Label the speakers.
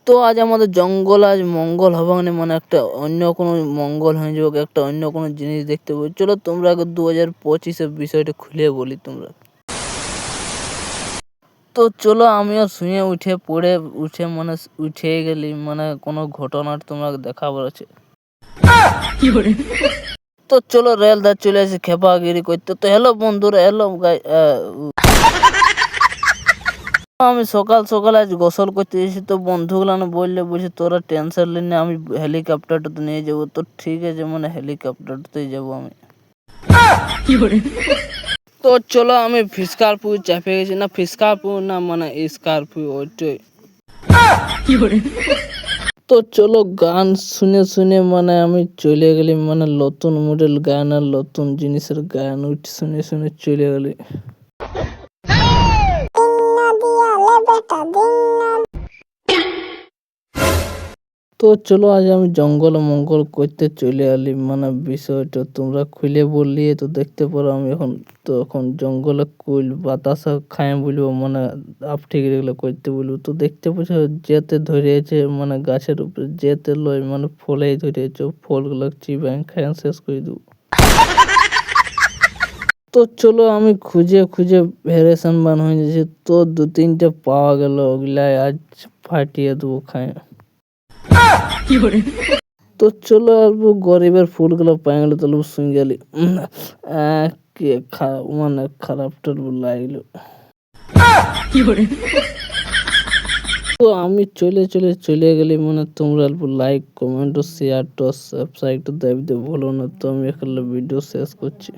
Speaker 1: তো আজ আমাদের জঙ্গল আজ মঙ্গল হবে মানে একটা অন্য কোনো মঙ্গল হয়ে যাবে, একটা অন্য কোনো জিনিস দেখতে পাবো। চলো তোমরা আগে 2025-এর বিষয়টা খুলে বলি তোমরা। তো চলো আমিও শুয়ে উঠে মানে উঠে গেলি মানে কোনো ঘটনার তোমরা দেখাবার আছে। তো চলো রেল দা চলে আসে খেপাগিরি করতে। তো হ্যালো বন্ধুরা, হ্যালো আমি সকাল সকাল আজ গোসল করতে এসেছি। তো বন্ধুগুলো বলছে তোরা টেনশন নিস না, আমি হেলিকপ্টারটাতে নিয়ে যাবো। তো ঠিক আছে, মানে হেলিকপ্টারটাতেই যাবো আমি। তো চলো আমি ফিসকারপুর চাপে গেছি, না ফিসকারপুর না মানে স্করপিও ওইটাই। তো চলো গান শুনে শুনে মানে আমি চলে গেলি মানে নতুন মডেল গান আর নতুন জিনিসের গান শুনে শুনে চলে গেলি। তো চলো আজ আমি জঙ্গল মঙ্গল করতে চলে এলি, মানে বিষয়টা তোমরা খুলে বললি তো দেখতে পারো। আমি এখন জঙ্গলে কুল বাতাসা খাই বলবো, মানে আপ ঠিক রেগুলো করতে বলবো। তো দেখতে পাচ্ছ যেতে ধরেছে মানে গাছের উপরে যেতে লয় মানে ফলেই ধরেছে, ফলগুলো চিবাই খাই শেষ করে দেবো। তো চলো আমি খুঁজে খুঁজে ভেরিয়েশন বান হয়ে যাচ্ছে। তো 2-3টে পাওয়া গেল, ওগুলাই আজ ফাটিয়ে দেবো খাই। তো চলো অল্প গরিবের ফুলগুলো পাই গেলো, তাহলে শুনে গেলি মানে খারাপটা লাগলো। তো আমি চলে গেলি, মানে তোমরা অল্প লাইক কমেন্ট ও শেয়ার টো সাবস্ক্রাইব তো দাবিতে বলো না। তো আমি এখানে ভিডিও শেষ করছি।